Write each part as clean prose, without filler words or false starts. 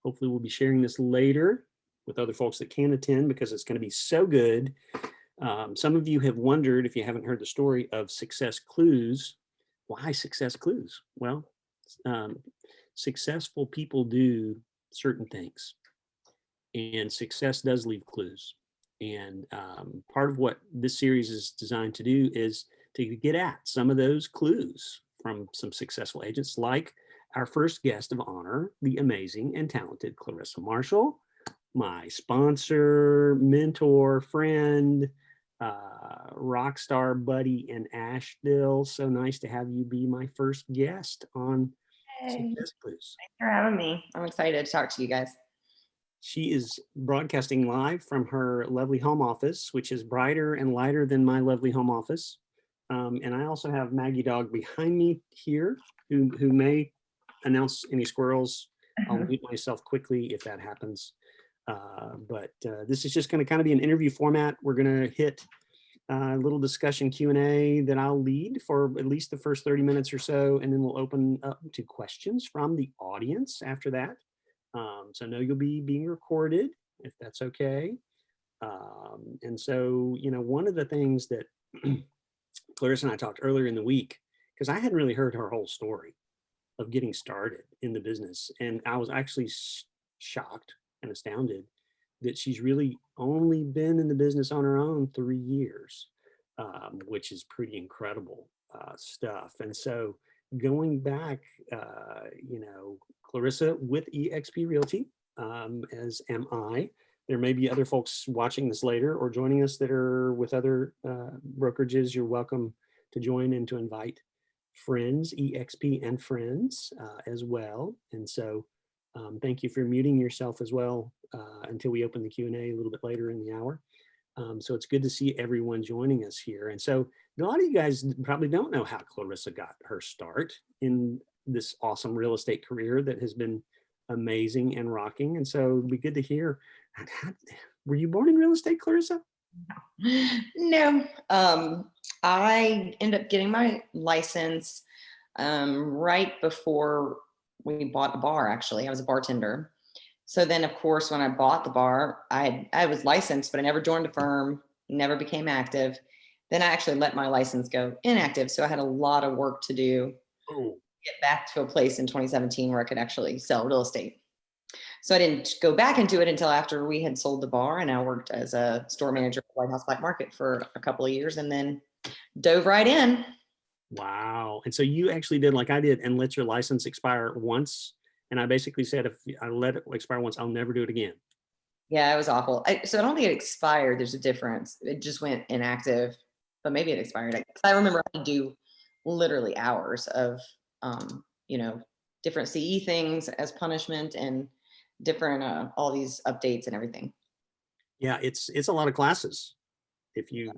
Hopefully we'll be sharing this later with other folks that can attend because it's going to be so good. Some of you have wondered, if you haven't heard the story of Success Clues, why Success Clues? Well, um, successful people do certain things, and success does leave clues. And part of what this series is designed to do is to get at some of those clues from some successful agents, like our first guest of honor, the amazing and talented Clarissa Marshall, my sponsor, mentor, friend, rock star buddy in Asheville. So nice to have you be my first guest on Hey, Success Clues. thanks for having me. I'm excited to talk to you guys. She is broadcasting live from her lovely home office, which is brighter and lighter than my lovely home office. And I also have Maggie Dog behind me here, who may announce any squirrels. I'll mute myself quickly if that happens. But this is just going to kind of be an interview format. We're going to hit a little discussion Q&A that I'll lead for at least the first 30 minutes or so, and then we'll open up to questions from the audience after that. So I know you'll be being recorded, if that's okay. And so, you know, one of the things that Clarissa and I talked earlier in the week, because I hadn't really heard her whole story of getting started in the business. And I was actually shocked and astounded that she's really only been in the business on her own 3 years, which is pretty incredible stuff. And so going back, you know, Clarissa with eXp Realty, as am I. There may be other folks watching this later or joining us that are with other brokerages. You're welcome to join and to invite friends, eXp and friends as well. And so thank you for muting yourself as well until we open the Q&A a little bit later in the hour. So it's good to see everyone joining us here. And so a lot of you guys probably don't know how Clarissa got her start in this awesome real estate career that has been amazing and rocking. And so it'd be good to hear. Were you born in real estate, Clarissa? No, I ended up getting my license right before we bought the bar. Actually, I was a bartender. So then, of course, when I bought the bar, I was licensed, but I never joined a firm, never became active. Then I actually let my license go inactive. So I had a lot of work to do. Oh. Get back to a place in 2017 where I could actually sell real estate. So I didn't go back and do it until after we had sold the bar, and I worked as a store manager at White House Black Market for a couple of years and then dove right in. Wow. And so you actually did like I did and let your license expire once. And I basically said, if I let it expire once, I'll never do it again. Yeah, it was awful. So I don't think it expired. There's a difference. It just went inactive, but maybe it expired. I remember I had to do literally hours of, you know, different CE things as punishment and different, all these updates and everything. Yeah, it's a lot of classes. If you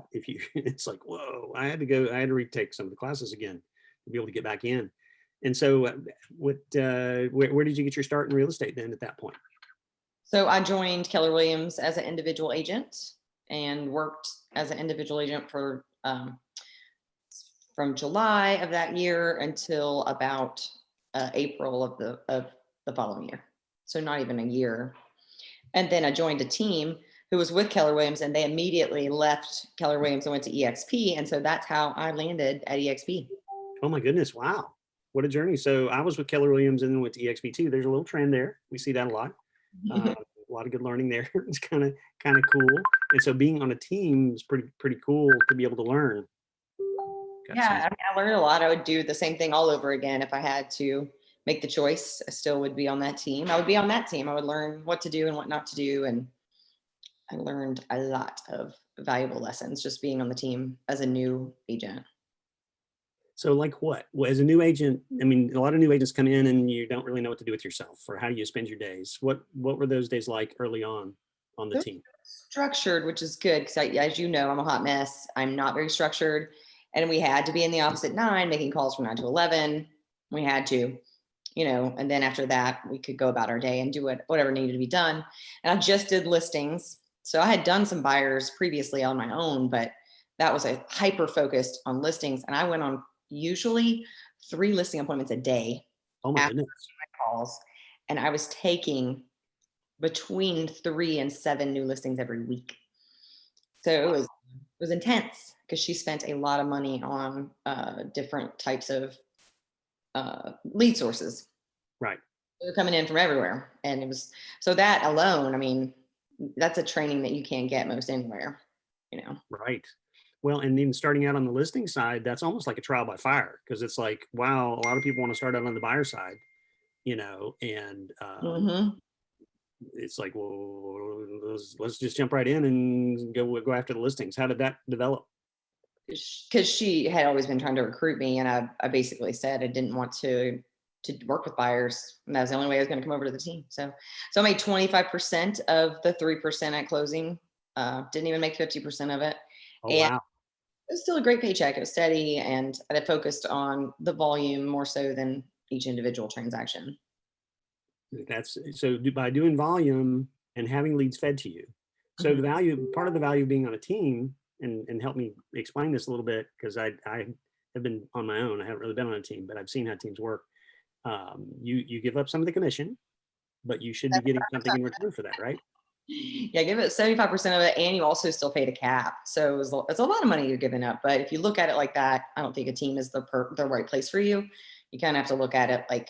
it's like, whoa, I had to retake some of the classes again to be able to get back in. And so where did you get your start in real estate then at that point? So I joined Keller Williams as an individual agent and worked as an individual agent for from July of that year until about April of the following year. So not even a year. And then I joined a team who was with Keller Williams, and they immediately left Keller Williams and went to eXp. And so that's how I landed at eXp. Oh my goodness. Wow. What a journey. So I was with Keller Williams and then went to eXp too. There's a little trend there. We see that a lot. A lot of good learning there. It's kind of cool. And so being on a team is pretty cool to be able to learn. Yeah, I learned a lot. I would do the same thing all over again if I had to make the choice. I still would be on that team. I would be on that team. I would learn what to do and what not to do. And I learned a lot of valuable lessons just being on the team as a new agent. So like what? Well, as a new agent, I mean, a lot of new agents come in and you don't really know what to do with yourself, or how do you spend your days? What were those days like early on the team? Structured, which is good because as you know, I'm a hot mess. I'm not very structured. And we had to be in the office at 9, making calls from 9 to 11. We had to, you know, and then after that, we could go about our day and do whatever needed to be done. And I just did listings. So I had done some buyers previously on my own, but that was a hyper focused on listings. And I went on usually 3 listing appointments a day. Oh my goodness. My calls. And I was taking between 3 and 7 new listings every week. So it was intense because she spent a lot of money on different types of lead sources. Right. They were coming in from everywhere. And it was, so that alone, I mean, that's a training that you can't get most anywhere, you know. Right. Well, and then starting out on the listing side, that's almost like a trial by fire because it's like, wow, a lot of people want to start out on the buyer side, and Hmm. it's like, well, let's just jump right in and go after the listings. How did that develop? Because she had always been trying to recruit me, and I basically said I didn't want to work with buyers, and that was the only way I was going to come over to the team. So I made 25% of the 3% at closing. Didn't even make 50% of it, Oh, and wow. it was still a great paycheck. It was steady, and I focused on the volume more so than each individual transaction. That's so by doing volume and having leads fed to you. So Mhm. the value, part of the value of being on a team, and help me explain this a little bit because I have been on my own. I haven't really been on a team, but I've seen how teams work. You give up some of the commission, but you should be getting something in return for that, right? Yeah, give it 75% of it, and you also still paid a cap. So it's a lot of money you're giving up. But if you look at it like that, I don't think a team is the right place for you. You kind of have to look at it like,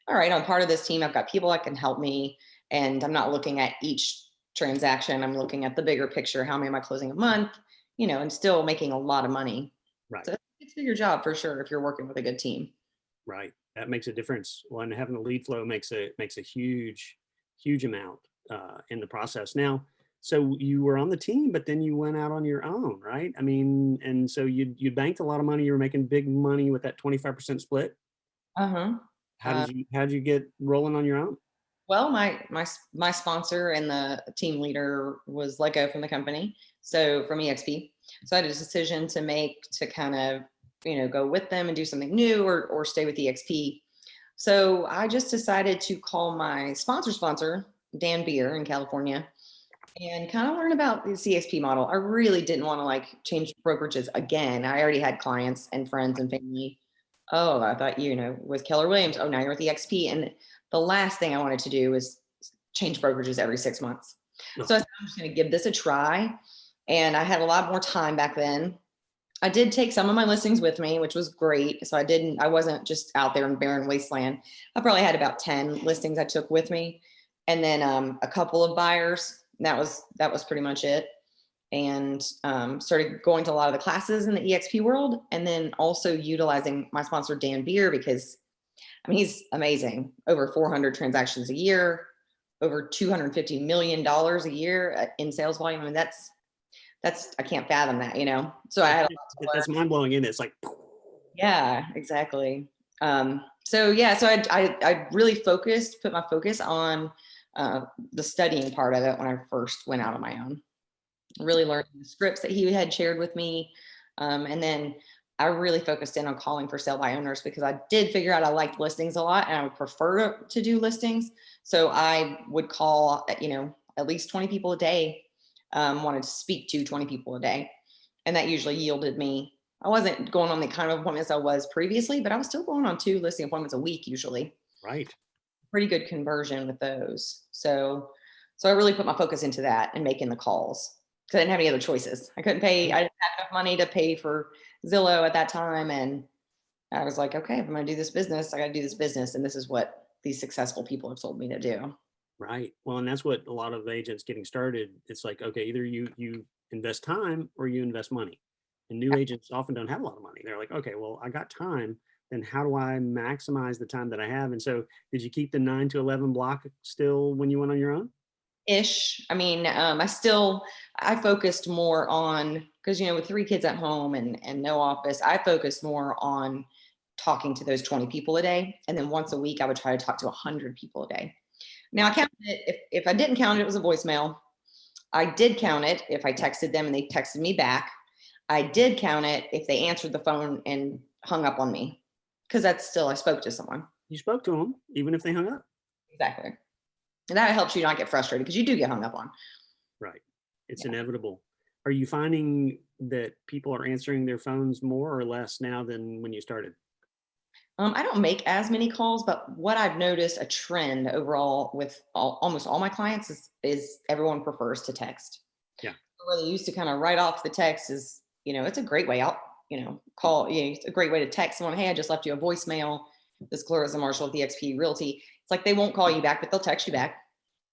all right, I'm part of this team. I've got people that can help me, and I'm not looking at each transaction. I'm looking at the bigger picture. How many am I closing a month? And still making a lot of money. Right. So it's a bigger job for sure if you're working with a good team. Right. That makes a difference. Well, and having the lead flow makes a huge amount in the process. Now, so you were on the team, but then you went out on your own, right? I mean, and so you banked a lot of money. You were making big money with that 25% split. Uh huh. How did you get rolling on your own? Well, my sponsor and the team leader was let go from the company, so from EXP. So I had a decision to make to kind of go with them and do something new, or stay with EXP. So I just decided to call my sponsor, Dan Beer in California, and kind of learn about the CXP model. I really didn't want to like change brokerages again. I already had clients and friends and family. Oh, I thought, with Keller Williams. Oh, now you're with EXP. And the last thing I wanted to do was change brokerages every 6 months. No. So I said, I'm just going to give this a try. And I had a lot more time back then. I did take some of my listings with me, which was great. So I wasn't just out there in barren wasteland. I probably had about 10 listings I took with me. And then a couple of buyers. That was pretty much it. And started going to a lot of the classes in the EXP world, and then also utilizing my sponsor, Dan Beer, because I mean, he's amazing. Over 400 transactions a year, over $250 million a year in sales volume. I mean, that's I can't fathom that. So I had a lot to learn. That's mind blowing, isn't it? It's like, Yeah, exactly. So yeah, so I really put my focus on the studying part of it when I first went out on my own. Really learning the scripts that he had shared with me. And then I really focused in on calling for sale by owners because I did figure out I liked listings a lot and I would prefer to do listings. So I would call, at least 20 people a day, wanted to speak to 20 people a day. And that usually yielded me, I wasn't going on the kind of appointments I was previously, but I was still going on 2 listing appointments a week usually. right. Pretty good conversion with those. So I really put my focus into that and making the calls because I didn't have any other choices. I didn't have enough money to pay for Zillow at that time. And I was like, okay, if I'm going to do this business, I got to do this business. And this is what these successful people have told me to do. Right. Well, and that's what a lot of agents getting started. It's like, okay, either you invest time or you invest money. And new agents often don't have a lot of money. They're like, okay, well, I got time. Then how do I maximize the time that I have? And so, did you keep the 9 to 11 block still when you went on your own? Ish. I mean, I focused more on, because, with 3 kids at home and no office, I focused more on talking to those 20 people a day. And then once a week, I would try to talk to 100 people a day. Now I Wow. counted it. If I didn't count it, it was a voicemail. I did count it if I texted them and they texted me back. I did count it if they answered the phone and hung up on me, because that's still, I spoke to someone. You spoke to them, even if they hung up. Exactly. And that helps you not get frustrated because you do get hung up on. Right. It's Yeah. inevitable. Are you finding that people are answering their phones more or less now than when you started? I don't make as many calls, but what I've noticed a trend overall with almost all my clients is everyone prefers to text. Yeah. Where they used to kind of write off the text is, it's a great way out, call, it's a great way to text someone, hey, I just left you a voicemail. This is Clarissa Marshall with EXP Realty. It's like they won't call you back, but they'll text you back.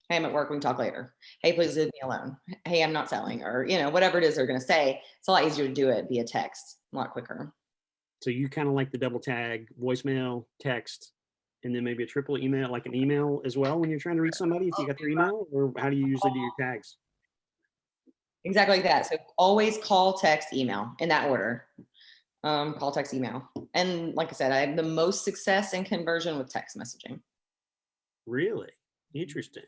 Hey, I'm at work, we can talk later. Hey, please leave me alone. Hey, I'm not selling, or, whatever it is they're going to say. It's a lot easier to do it via text, a lot quicker. So you kind of like the double tag, voicemail, text, and then maybe a triple email, like an email as well when you're trying to reach somebody if you got their email, or how do you usually do your tags? Exactly like that. So always call, text, email in that order. Call, text, email. And like I said, I have the most success in conversion with text messaging. Really? Interesting.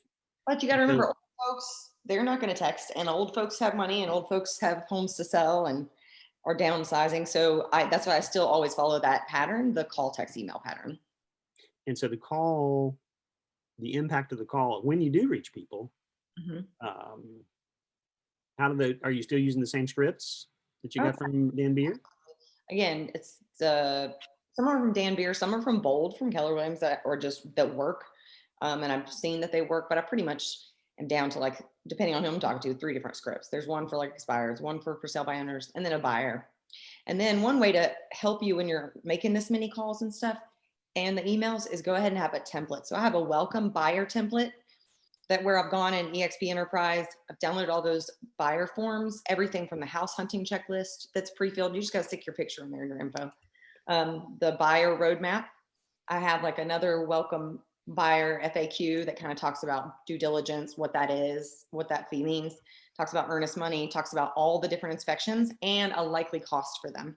But you got to remember, old folks, they're not going to text, and old folks have money, and old folks have homes to sell and are downsizing. So that's why I still always follow that pattern, the call, text, email pattern. And so the impact of the call when you do reach people, Mm-hmm. are you still using the same scripts that you got from Dan Beer? Again, it's some are from Dan Beer, some are from Bold from Keller Williams that work. And I've seen that they work, but I pretty much am down to, like, depending on who I'm talking to, 3 different scripts. There's one for like expires, one for sale by owners, and then a buyer. And then one way to help you when you're making this many calls and stuff and the emails is go ahead and have a template. So I have a welcome buyer template that where I've gone in EXP Enterprise, I've downloaded all those buyer forms, everything from the house hunting checklist that's pre-filled. You just got to stick your picture in there, your info. The buyer roadmap. I have like another welcome buyer FAQ that kind of talks about due diligence, what that is, what that fee means, talks about earnest money, talks about all the different inspections and a likely cost for them.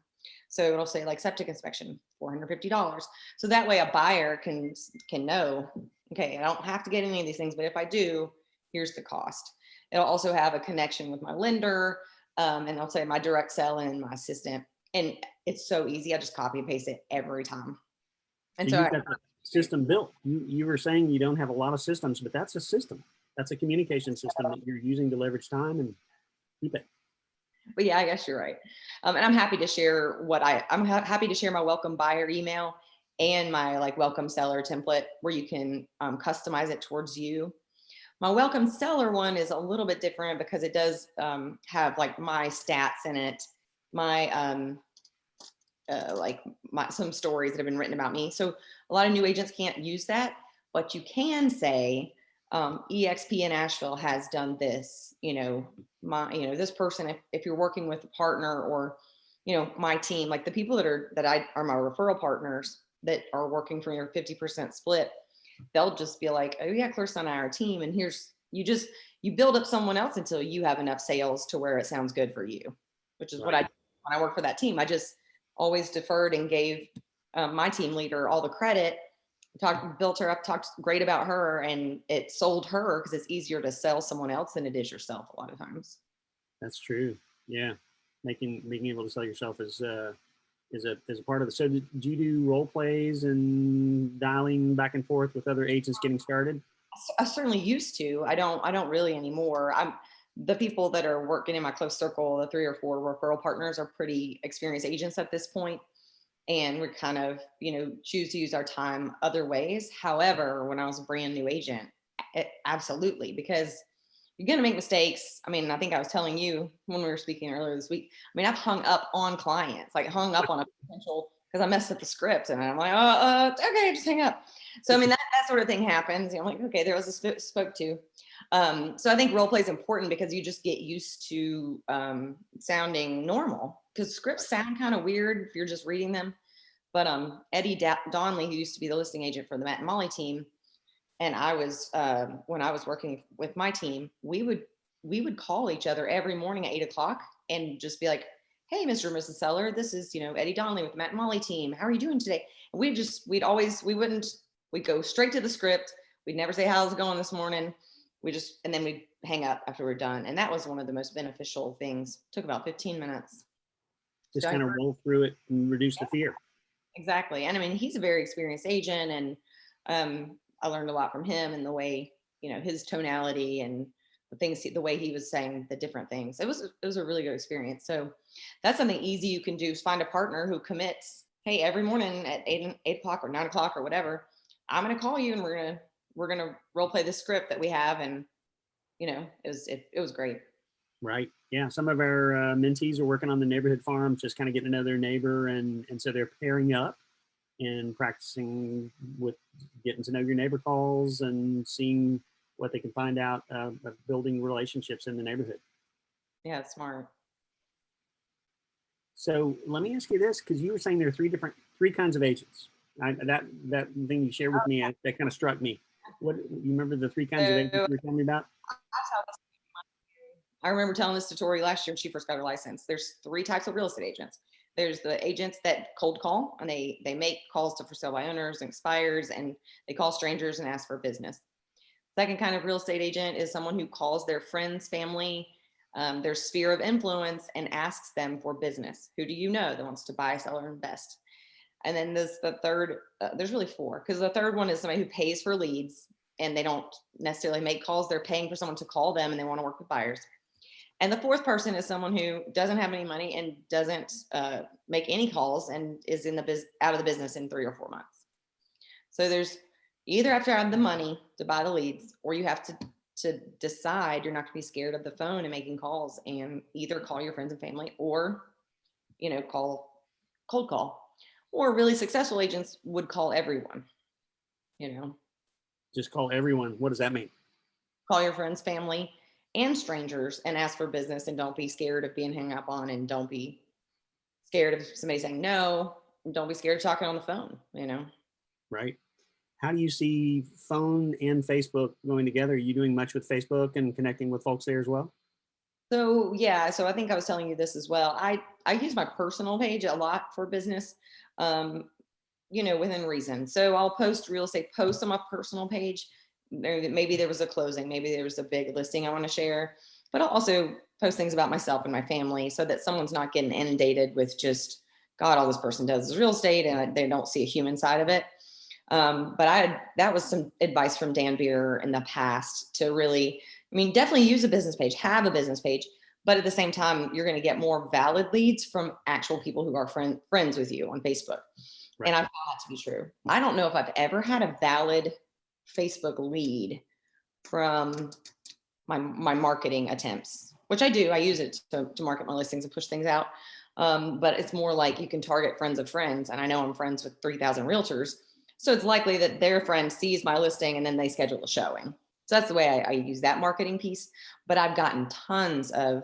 So it'll say like septic inspection, $450. So that way a buyer can know, okay, I don't have to get any of these things, but if I do, here's the cost. It'll also have a connection with my lender, and it'll say my direct sell and my assistant. And it's so easy. I just copy and paste it every time. And So so you've got the system built. You were saying you don't have a lot of systems, but that's a system. That's a communication system that you're using to leverage time and keep it. But yeah, I guess you're right. And I'm happy to share happy to share my welcome buyer email and my like welcome seller template where you can customize it towards you. My welcome seller one is a little bit different because it does have like my stats in it, my some stories that have been written about me. So a lot of new agents can't use that, but you can say EXP in Asheville has done this, this person, if you're working with a partner or, my team, like the people that are my referral partners that are working for your 50% split, they'll just be like, oh yeah, Clarissa and I are a team. And you build up someone else until you have enough sales to where it sounds good for you, which is right. What I do when I work for that team. I just always deferred and gave my team leader all the credit, built her up, talked great about her, and it sold her because it's easier to sell someone else than it is yourself a lot of times. That's true. Yeah. Being able to sell yourself is a part of it. So do you do role plays and dialing back and forth with other agents getting started? I certainly used to. I don't really anymore. The people that are working in my close circle, the 3 or 4 referral partners, are pretty experienced agents at this point. And we're kind of, choose to use our time other ways. However, when I was a brand new agent, absolutely, because you're going to make mistakes. I mean, I think I was telling you when we were speaking earlier this week, I mean, I've hung up on clients, like hung up on a potential because I messed up the script and I'm like, okay, just hang up. So, I mean, that sort of thing happens. I'm like, okay, there was a spoke to. So I think role play is important because you just get used to sounding normal because scripts sound kind of weird if you're just reading them. But Eddie Donley, who used to be the listing agent for the Matt and Molly team, and I was when I was working with my team, we would call each other every morning at 8:00 and just be like, hey, Mr. and Mrs. Seller, this is, Eddie Donley with the Matt and Molly team. How are you doing today? And we'd go straight to the script. We'd never say, how's it going this morning? And then we'd hang up after we're done. And that was one of the most beneficial things. It took about 15 minutes. Just kind of roll through it and reduce the fear. Exactly. And I mean, he's a very experienced agent, and I learned a lot from him and the way, his tonality and the way he was saying the different things. It was a really good experience. So that's something easy you can do, is find a partner who commits hey, every morning at 8 o'clock or 9 o'clock or whatever, I'm going to call you and we're going to role play the script that we have. And, it was great. Right. Yeah. Some of our mentees are working on the neighborhood farms, just kind of getting to know their neighbor. And so they're pairing up and practicing with getting to know your neighbor calls and seeing what they can find out of building relationships in the neighborhood. Yeah, it's smart. So let me ask you this, because you were saying there are three kinds of agents. That thing you shared with me, that kind of struck me. What, you remember the three kinds of agents So you were telling me about? I remember telling this to Tori last year when she first got her license. There's three types of real estate agents. There's the agents that cold call, and they make calls to for sale by owners and expires, and they call strangers and ask for business. Second kind of real estate agent is someone who calls their friends, family, their sphere of influence, and asks them for business. Who do you know that wants to buy, sell, or invest? And then the third, there's really four, because the third one is somebody who pays for leads and they don't necessarily make calls. They're paying for someone to call them and they want to work with buyers. And the fourth person is someone who doesn't have any money and doesn't make any calls and is out of the business in 3 or 4 months. So there's either have to have the money to buy the leads, or you have to decide you're not going to be scared of the phone and making calls, and either call your friends and family or, cold call. Or really successful agents would call everyone, Just call everyone. What does that mean? call your friends, family, and strangers and ask for business, and don't be scared of being hung up on, and don't be scared of somebody saying no, and don't be scared of talking on the phone, Right. How do you see phone and Facebook going together? Are you doing much with Facebook and connecting with folks there as well? So yeah, so I think I was telling you this as well. I use my personal page a lot for business, within reason. So I'll post real estate posts on my personal page. Maybe there was a closing, maybe there was a big listing I want to share, but I'll also post things about myself and my family so that someone's not getting inundated with just, God, all this person does is real estate, and they don't see a human side of it. But that was some advice from Dan Beer in the past to really, definitely use a business page, have a business page, but at the same time, you're going to get more valid leads from actual people who are friends with you on Facebook. Right. And I found that to be true. I don't know if I've ever had a valid Facebook lead from my marketing attempts, which I do. I use it to market my listings and push things out. But it's more like you can target friends of friends. And I know I'm friends with 3,000 realtors. So it's likely that their friend sees my listing and then they schedule a showing. So that's the way I use that marketing piece. But I've gotten tons of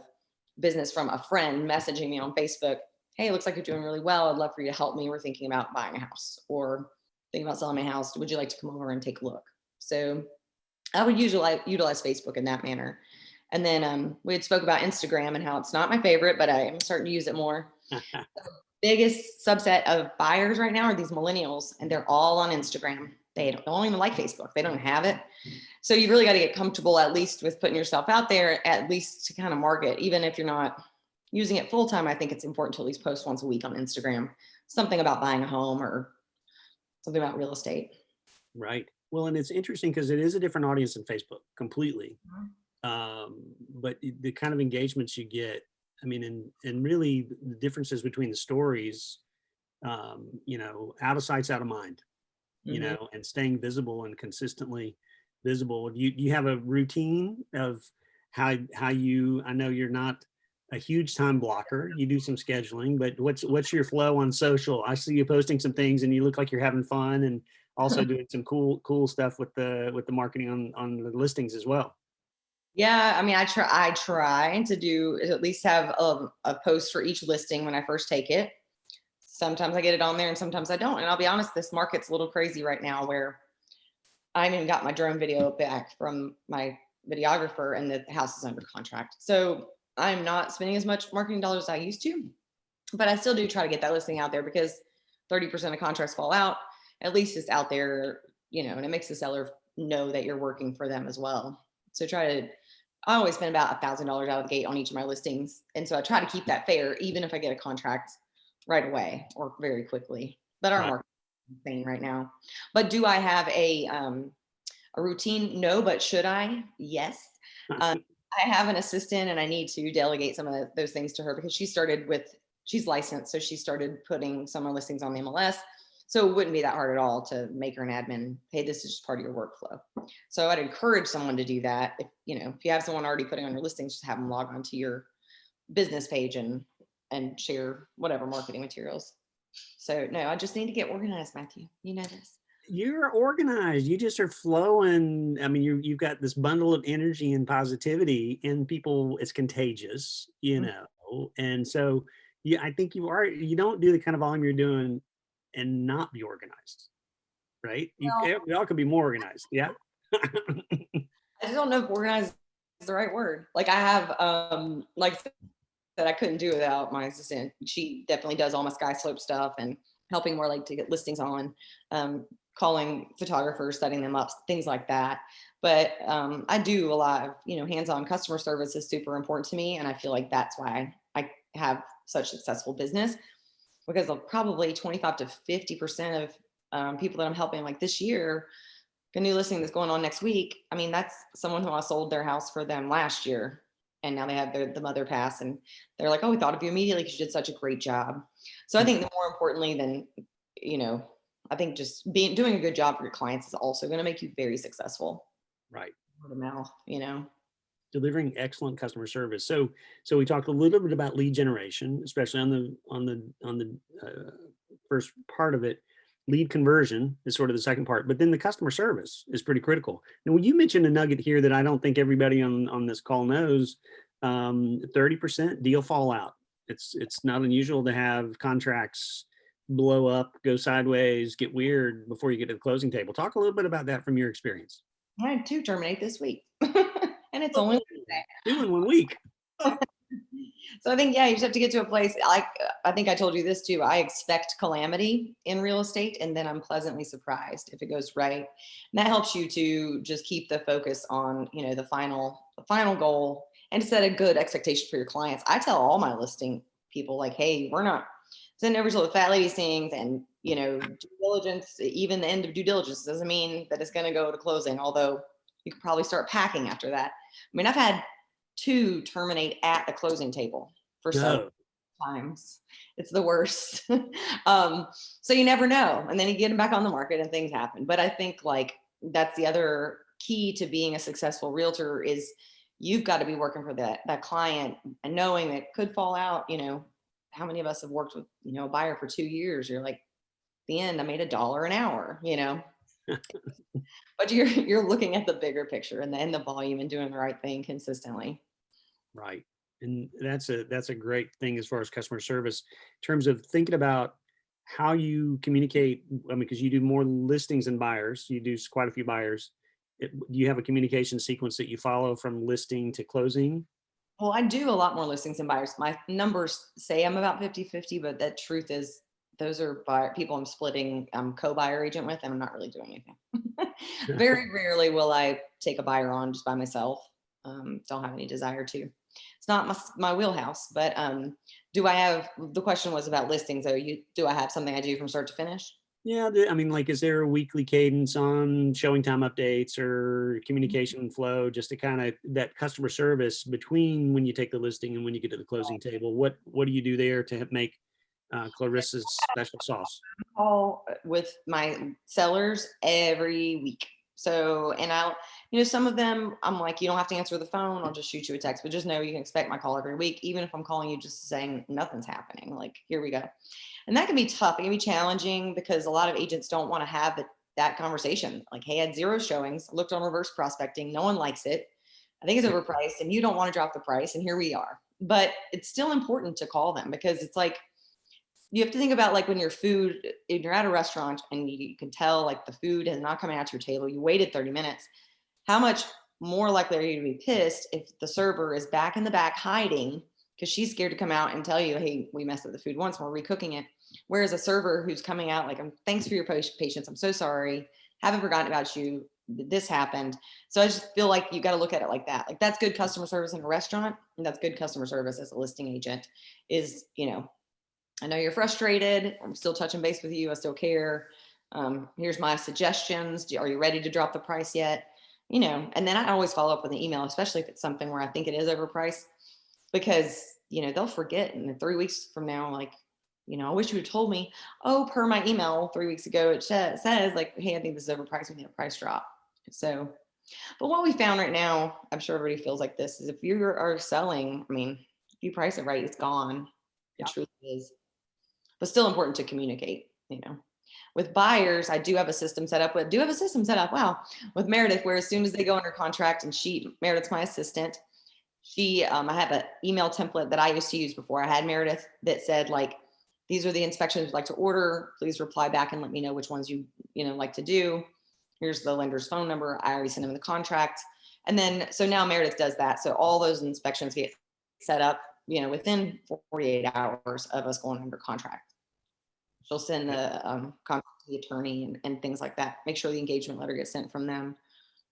business from a friend messaging me on Facebook. Hey, it looks like you're doing really well. I'd love for you to help me. We're thinking about buying a house or thinking about selling my house. Would you like to come over and take a look? So I would utilize Facebook in that manner. And then we had spoke about Instagram and how it's not my favorite, but I am starting to use it more. Biggest subset of buyers right now are these millennials, and they're all on Instagram. They don't even like Facebook. They don't have it. So you really got to get comfortable, at least with putting yourself out there, at least to kind of market, even if you're not using it full time. I think it's important to at least post once a week on Instagram, something about buying a home or something about real estate. Right. Well, and it's interesting because it is a different audience than Facebook completely. But the kind of engagements you get, and really the differences between the stories, out of sight, out of mind, and staying visible and consistently visible. Do you have a routine of how you, I know you're not a huge time blocker, you do some scheduling, but what's your flow on social? I see you posting some things and you look like you're having fun, and also doing some cool stuff with the marketing on the listings as well. Yeah, I try to do at least have a post for each listing when I first take it. Sometimes I get it on there and sometimes I don't. And I'll be honest, this market's a little crazy right now, where I even got my drone video back from my videographer and the house is under contract. So I'm not spending as much marketing dollars as I used to, but I still do try to get that listing out there, because 30% of contracts fall out. At least it's out there, and it makes the seller know that you're working for them as well. So I always spend about $1,000 out of the gate on each of my listings. And so I try to keep that fair, even if I get a contract right away or very quickly. But our market is insane right now. But do I have a routine? No, but should I? Yes. I have an assistant, and I need to delegate some of those things to her, because she she's licensed. So she started putting some of her listings on the MLS. So it wouldn't be that hard at all to make her an admin. Hey, this is just part of your workflow. So I'd encourage someone to do that. If you have someone already putting on your listings, just have them log on to your business page and share whatever marketing materials. So no, I just need to get organized, Matthew. You know this. You're organized. You just are flowing. I mean, you've got this bundle of energy and positivity, and people, it's contagious, And so, yeah, I think you don't do the kind of volume you're doing and not be organized, right? We all could be more organized. Yeah. I just don't know if organized is the right word. Like I have, like that I couldn't do without my assistant. She definitely does all my Sky Slope stuff and helping more like to get listings on, calling photographers, setting them up, things like that. But I do a lot of, hands-on customer service is super important to me. And I feel like that's why I have such successful business, because probably 25 to 50% of people that I'm helping like this year, a new listing that's going on next week. I mean, that's someone who I sold their house for them last year. And now they have the mother pass and they're like, oh, we thought of you immediately because you did such a great job. So I think more importantly than, I think just doing a good job for your clients is also going to make you very successful. Right. Word of mouth, delivering excellent customer service. So we talked a little bit about lead generation, especially on the first part of it. Lead conversion is sort of the second part, but then the customer service is pretty critical. Now, when you mentioned a nugget here that I don't think everybody on this call knows, 30% deal fallout. It's not unusual to have contracts blow up, go sideways, get weird before you get to the closing table. Talk a little bit about that from your experience. I had 2 terminate this week, and it's only 2 in 1 week. So I think, you just have to get to a place. I think I told you this too. I expect calamity in real estate, and then I'm pleasantly surprised if it goes right. And that helps you to just keep the focus on, the final goal, and to set a good expectation for your clients. I tell all my listing people like, hey, we're not sending over to the fat lady things, and due diligence, even the end of due diligence doesn't mean that it's going to go to closing. Although you could probably start packing after that. I mean, I've had 2 terminate at the closing table for some times. It's the worst. So you never know. And then you get them back on the market and things happen. But I think like that's the other key to being a successful realtor is you've got to be working for that client and knowing that it could fall out. How many of us have worked with, a buyer for 2 years? You're like, at the end, I made $1 an hour, but you're looking at the bigger picture and the volume and doing the right thing consistently. Right. And that's a great thing as far as customer service in terms of thinking about how you communicate. I mean, because you do more listings than buyers, you do quite a few buyers. Do you have a communication sequence that you follow from listing to closing? Well, I do a lot more listings than buyers. My numbers say I'm about 50-50, but the truth is those are people I'm splitting co-buyer agent with, and I'm not really doing anything. Very rarely will I take a buyer on just by myself. Don't have any desire to. It's not my wheelhouse, but the question was about listings. So do I have something I do from start to finish? Yeah. I mean, like, is there a weekly cadence on showing time updates or communication flow, just to kind of that customer service between when you take the listing and when you get to the closing table? What do you do there to make Clarissa's special sauce? Call with my sellers every week. So, and some of them, I'm like, you don't have to answer the phone. I'll just shoot you a text, but just know you can expect my call every week, even if I'm calling you just saying nothing's happening. Like, here we go. And that can be tough. It can be challenging because a lot of agents don't want to have that conversation. Like, hey, I had 0 showings, looked on reverse prospecting. No one likes it. I think it's overpriced and you don't want to drop the price. And here we are. But it's still important to call them because it's like, you have to think about like when you're at a restaurant and you can tell like the food is not coming out to your table. You waited 30 minutes. How much more likely are you to be pissed if the server is back in the back hiding because she's scared to come out and tell you, hey, we messed up the food once, we're recooking it. Whereas a server who's coming out like, thanks for your patience. I'm so sorry. Haven't forgotten about you. This happened. So I just feel like you got to look at it like that. Like that's good customer service in a restaurant. And that's good customer service as a listing agent is, I know you're frustrated. I'm still touching base with you. I still care. Here's my suggestions. Are you ready to drop the price yet? And then I always follow up with an email, especially if it's something where I think it is overpriced, because they'll forget. And then 3 weeks from now, like, I wish you would have told me, oh, per my email 3 weeks ago, it says like, hey, I think this is overpriced. We need a price drop. So, but what we found right now, I'm sure everybody feels like this, is if you are selling, I mean, if you price it right, it's gone. It Yeah. truly is. But still important to communicate. With buyers, I do have a system set up. Wow, with Meredith, where as soon as they go under contract, and Meredith's my assistant, I have an email template that I used to use before I had Meredith that said like, these are the inspections you'd like to order. Please reply back and let me know which ones you like to do. Here's the lender's phone number. I already sent him the contract. And then, so now Meredith does that. So all those inspections get set up, within 48 hours of us going under contract. She'll send the contract to the attorney and things like that. Make sure the engagement letter gets sent from them.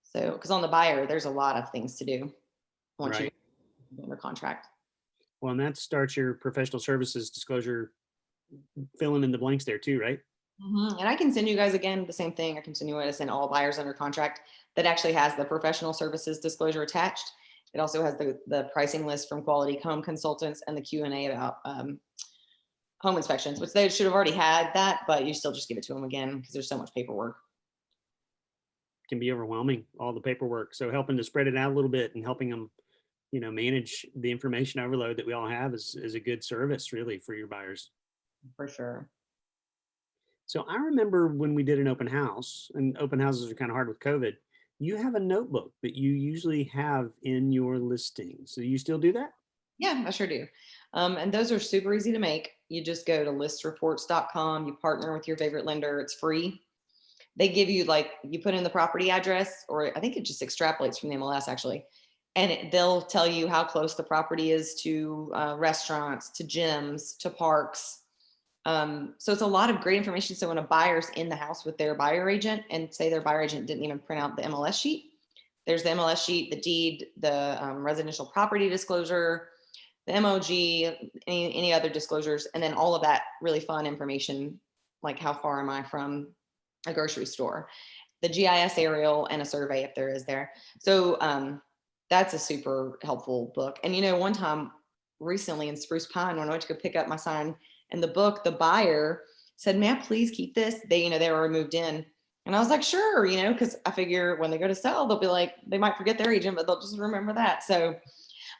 So, because on the buyer, there's a lot of things to do once you get under contract. Well, and that starts your professional services disclosure, filling in the blanks there too, right? And I can send you guys again the same thing. I can send you to send all buyers under contract. That actually has the professional services disclosure attached. It also has the pricing list from Quality Home Consultants and the Q&A about home inspections, which they should have already had that, but you still just give it to them again because there's so much paperwork. Can be overwhelming, all the paperwork. So helping to spread it out a little bit and helping them, manage the information overload that we all have is a good service really for your buyers. For sure. So I remember when we did an open house, and open houses are kind of hard with COVID, you have a notebook that you usually have in your listing. So you still do that? Yeah, I sure do. And those are super easy to make. You just go to listreports.com, you partner with your favorite lender, it's free. They give you you put in the property address, or I think it just extrapolates from the MLS actually. And they'll tell you how close the property is to restaurants, to gyms, to parks. So it's a lot of great information. So when a buyer's in the house with their buyer agent and say their buyer agent didn't even print out the MLS sheet, there's the MLS sheet, the deed, the residential property disclosure, the MOG, any other disclosures, and then all of that really fun information, like how far am I from a grocery store, the GIS aerial, and a survey if there is there. So that's a super helpful book. And one time recently in Spruce Pine, when I went to go pick up my sign and the book, the buyer said, "May I please keep this?" They were moved in. And I was like, sure, because I figure when they go to sell, they'll be like, they might forget their agent, but they'll just remember that. So,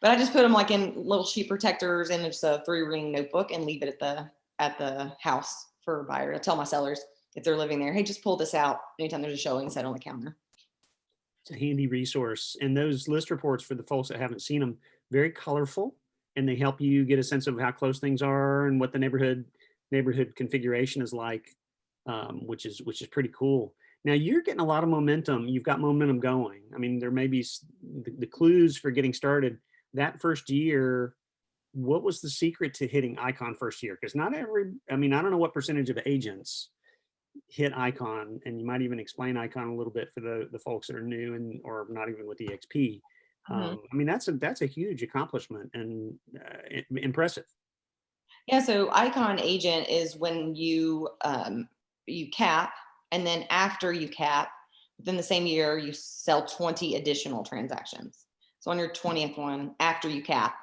but I just put them like in little sheet protectors and it's a 3-ring notebook and leave it at the house for a buyer. I tell my sellers if they're living there, hey, just pull this out anytime there's a showing, set on the counter. It's a handy resource. And those list reports, for the folks that haven't seen them, very colorful, and they help you get a sense of how close things are and what the neighborhood configuration is like, which is pretty cool. Now you're getting a lot of momentum. You've got momentum going. I mean, there may be the clues for getting started. That first year, what was the secret to hitting Icon first year? Because I don't know what percentage of agents hit Icon, and you might even explain Icon a little bit for the folks that are new and or not even with EXP. That's a huge accomplishment and impressive. Yeah, so Icon Agent is when you cap, and then after you cap, within the same year, you sell 20 additional transactions. So on your 20th one, after you cap.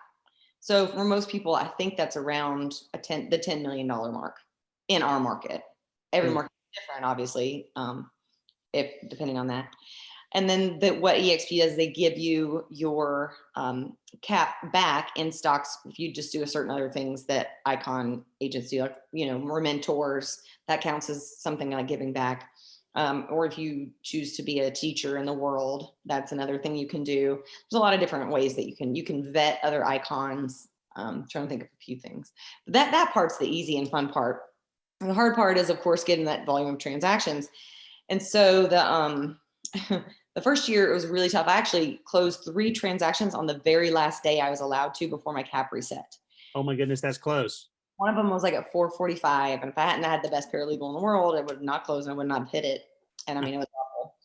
So for most people, I think that's around the $10 million mark in our market. Every market is different, obviously, if depending on that. And then what EXP does, they give you your cap back in stocks if you just do a certain other things that Icon agents do, like, more mentors, that counts as something like giving back. Or if you choose to be a teacher in the world, that's another thing you can do. There's a lot of different ways that you can vet other icons. Trying to think of a few things. But that part's the easy and fun part. And the hard part is, of course, getting that volume of transactions. And so the first year it was really tough. I actually closed 3 transactions on the very last day I was allowed to before my cap reset. Oh my goodness, that's close. One of them was like at 4:45, and if I hadn't had the best paralegal in the world, I would have not closed and I would not have hit it. And it was awful.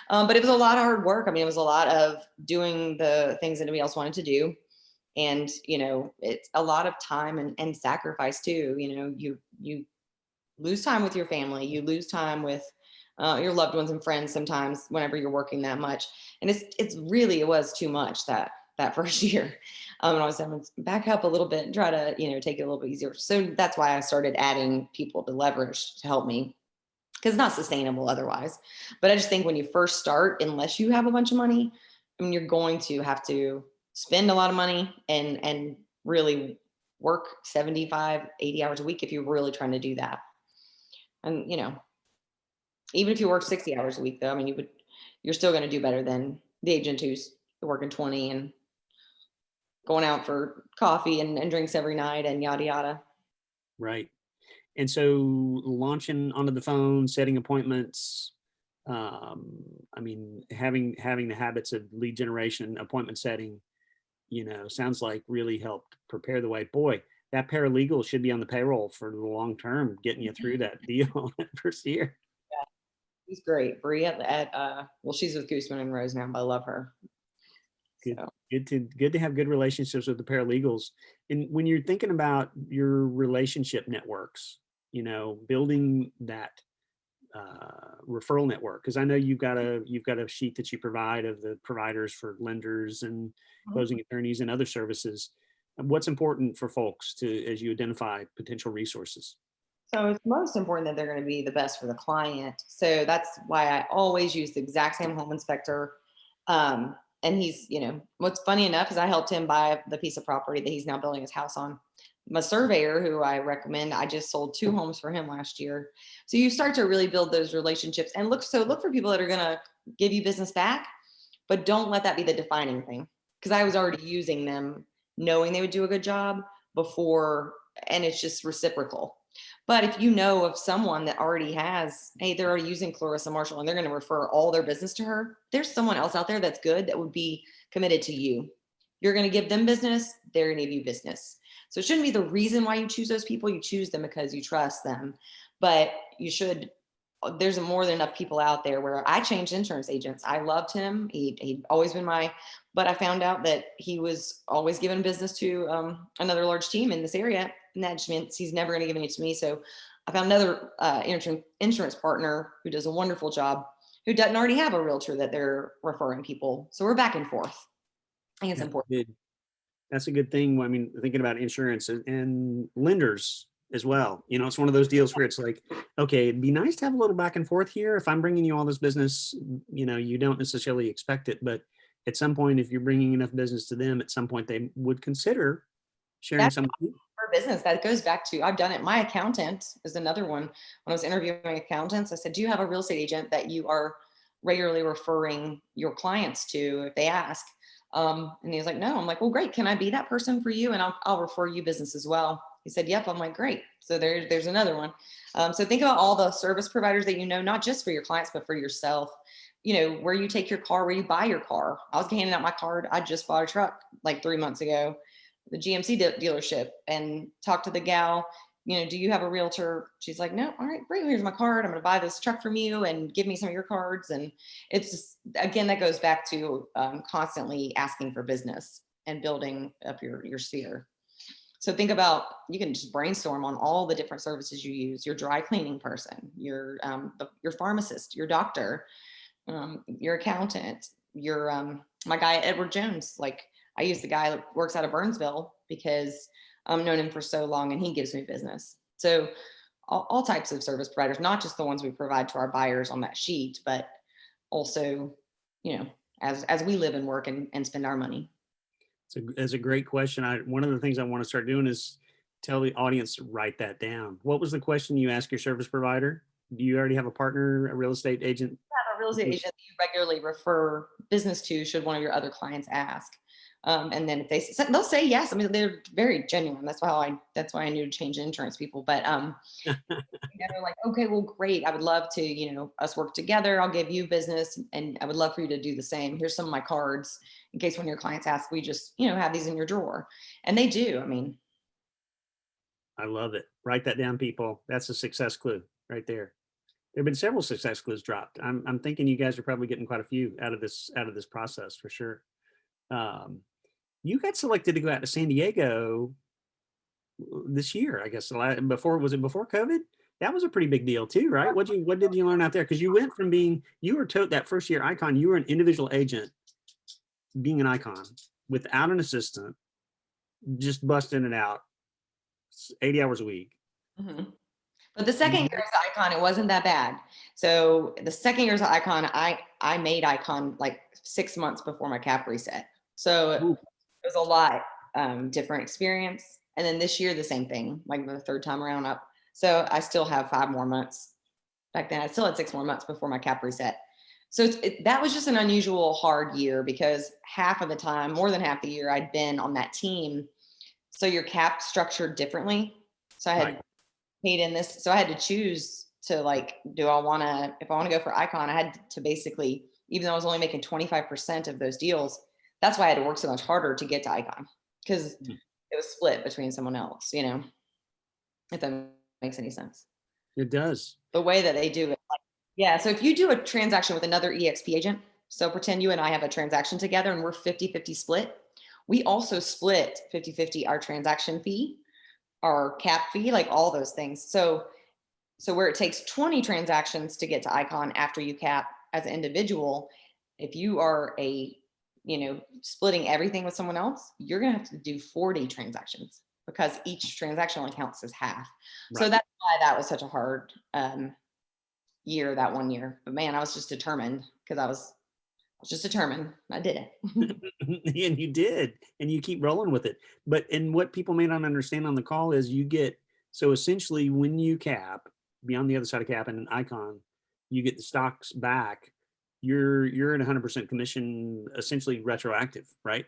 But it was a lot of hard work. It was a lot of doing the things that anybody else wanted to do. And, it's a lot of time and sacrifice too. You lose time with your family, you lose time with your loved ones and friends sometimes whenever you're working that much. And it was too much that that first year. And I was having to back up a little bit and try to, take it a little bit easier. So that's why I started adding people to leverage to help me, because it's not sustainable otherwise. But I just think when you first start, unless you have a bunch of money, I mean, you're going to have to spend a lot of money and really work 75, 80 hours a week if you're really trying to do that. And, even if you work 60 hours a week, though, I mean, you're still going to do better than the agent who's working 20 and going out for coffee and drinks every night and yada, yada. Right. And so launching onto the phone, setting appointments, I mean, having the habits of lead generation, appointment setting, sounds like really helped prepare the way. Boy, that paralegal should be on the payroll for the long term, getting you through that deal that first year. She's great. Brie well, she's with Gooseman and Rose now, but I love her. Good, So, good to have good relationships with the paralegals. And when you're thinking about your relationship networks, building that referral network, because I know you've got a sheet that you provide of the providers for lenders and closing attorneys and other services. What's important for folks as you identify potential resources? so it's most important that they're going to be the best for the client. So that's why I always use the exact same home inspector. And he's, what's funny enough is I helped him buy the piece of property that he's now building his house on. My surveyor, who I recommend, I just sold 2 homes for him last year. So you start to really build those relationships and look for people that are going to give you business back, but don't let that be the defining thing. Because I was already using them knowing they would do a good job before, and it's just reciprocal. But if you know of someone that already has, hey, they're already using Clarissa Marshall and they're going to refer all their business to her, there's someone else out there that's good that would be committed to you. You're going to give them business, they're going to give you business. So it shouldn't be the reason why you choose those people. You choose them because you trust them. But you should, there's more than enough people out there where I changed insurance agents. I loved him. He'd always been but I found out that he was always giving business to another large team in this area. And that just means he's never going to give it to me. So I found another insurance partner who does a wonderful job, who doesn't already have a realtor that they're referring people. So we're back and forth. I think it's important. That's a good thing. I mean, thinking about insurance and lenders as well. It's one of those deals where it's like, okay, it'd be nice to have a little back and forth here. If I'm bringing you all this business, you don't necessarily expect it, but at some point, if you're bringing enough business to them, at some point they would consider sharing some. For business, that goes back to, I've done it. My accountant is another one. When I was interviewing accountants, I said, do you have a real estate agent that you are regularly referring your clients to if they ask? And he was like, no. I'm like, well, great. Can I be that person for you? And I'll refer you business as well. He said, yep. I'm like, great. So there's another one. So think about all the service providers that not just for your clients, but for yourself. Where you take your car, where you buy your car. I was handing out my card. I just bought a truck like 3 months ago, the GMC dealership, and talked to the gal, do you have a realtor? She's like, no. All right, great. Here's my card. I'm going to buy this truck from you and give me some of your cards. And it's just, again, that goes back to constantly asking for business and building up your sphere. So think about, you can just brainstorm on all the different services you use, your dry cleaning person, your pharmacist, your doctor, your accountant, my guy, Edward Jones. Like, I use the guy that works out of Burnsville because I've known him for so long and he gives me business. So all types of service providers, not just the ones we provide to our buyers on that sheet, but also, as we live and work and spend our money. It's a great question. One of the things I want to start doing is tell the audience to write that down. What was the question you asked your service provider? Do you already have a partner, a real estate agent? I have a real estate agent that you regularly refer business to should one of your other clients ask. And then if they'll say yes. I mean, they're very genuine. That's why I knew to change insurance people. But they're like, okay, well, great. I would love to, us work together. I'll give you business, and I would love for you to do the same. Here's some of my cards in case when your clients ask, we just, have these in your drawer. And they do. I mean, I love it. Write that down, people. That's a success clue right there. There have been several success clues dropped. I'm thinking you guys are probably getting quite a few out of this process for sure. You got selected to go out to San Diego this year, I guess. Before COVID? That was a pretty big deal too, right? What did you learn out there? Because you went from being, that first year icon, you were an individual agent, being an icon. without an assistant, just busting it out 80 hours a week. Mhm. But the second year as Icon, it wasn't that bad. So the second year as Icon, I made Icon like 6 months before my cap reset. So it Ooh, was a lot different experience. And then this year, the same thing, like the third time around up. So I still have 5 more months. Back then, I still had 6 more months before my cap reset. So that was just an unusual hard year because half of the time, more than half the year, I'd been on that team. So your cap structured differently. So I right. had paid in this. So I had to choose to like, if I want to go for Icon, I had to basically, even though I was only making 25% of those deals, that's why I had to work so much harder to get to Icon because Mm, it was split between someone else, if that makes any sense. it does. The way that they do it. Yeah. So if you do a transaction with another EXP agent, so pretend you and I have a transaction together and we're 50-50 split. We also split 50-50 our transaction fee, our cap fee, like all those things. So where it takes 20 transactions to get to Icon after you cap as an individual, if you are splitting everything with someone else, you're going to have to do 40 transactions because each transaction only counts as half. So Right. that's why that was such a hard year, that one year. But man, I was just determined because I was just determined. I did it. And you did, and you keep rolling with it. But and what people may not understand on the call is you get, so essentially when you cap, beyond the other side of cap and an Icon, you get the stocks back. You're at 100% commission, essentially retroactive, right?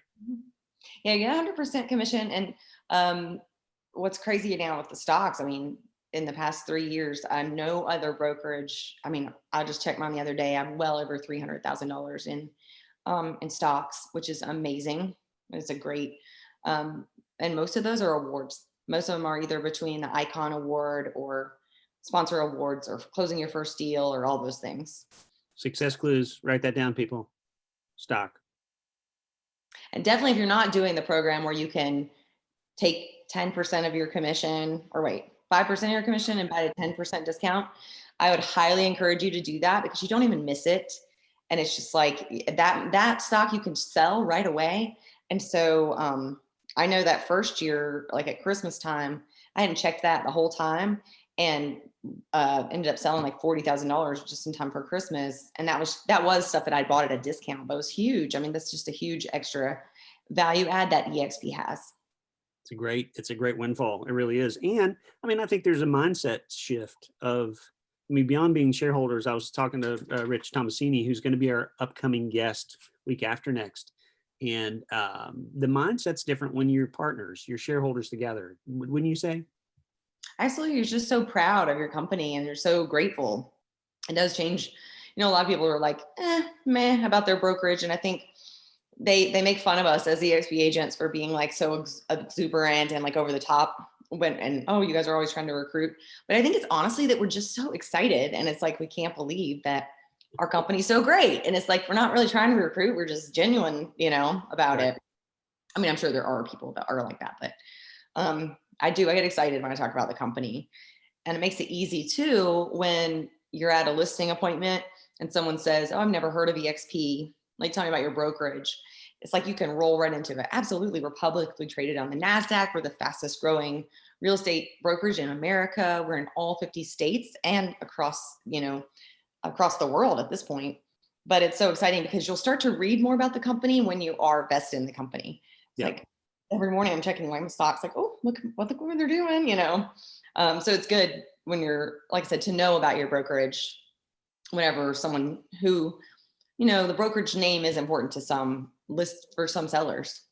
Yeah, you get 100% commission. And what's crazy now with the stocks, I mean, in the past 3 years, no other brokerage. I mean, I just checked mine the other day. I'm well over $300,000 in stocks, which is amazing. It's a great, and most of those are awards. Most of them are either between the Icon Award or sponsor awards or closing your first deal or all those things. Success clues, write that down, people. Stock. And definitely, if you're not doing the program where you can take 10% of your commission, or wait, 5% of your commission and buy a 10% discount, I would highly encourage you to do that because you don't even miss it. And it's just like that stock you can sell right away. And so I know that first year, like at Christmas time, I hadn't checked that the whole time and ended up selling like $40,000 just in time for Christmas. And that was stuff that I bought at a discount, but it was huge. I mean, that's just a huge extra value add that EXP has. It's a great windfall. It really is. And I mean, I think there's a mindset shift of, I mean, beyond being shareholders, I was talking to Rich Tomasini, who's going to be our upcoming guest week after next. And the mindset's different when you're partners, you're shareholders together. Wouldn't you say? Absolutely. You're just so proud of your company and you're so grateful. It does change. A lot of people are like, meh about their brokerage. And I think they make fun of us as EXP agents for being like so exuberant and like over the top oh, you guys are always trying to recruit. But I think it's honestly that we're just so excited. And it's like, we can't believe that our company's so great. And it's like, we're not really trying to recruit. We're just genuine, about Right. it. I mean, I'm sure there are people that are like that, but I get excited when I talk about the company. And it makes it easy too when you're at a listing appointment and someone says, oh, I've never heard of EXP. Like, tell me about your brokerage. It's like you can roll right into it. Absolutely. We're publicly traded on the NASDAQ. We're the fastest growing real estate brokerage in America. We're in all 50 states and across the world at this point. But it's so exciting because you'll start to read more about the company when you are vested in the company. It's Yeah. like every morning I'm checking my stocks, like, oh, look what they're doing, So it's good when you're, like I said, to know about your brokerage whenever someone who, the brokerage name is important to some for some sellers.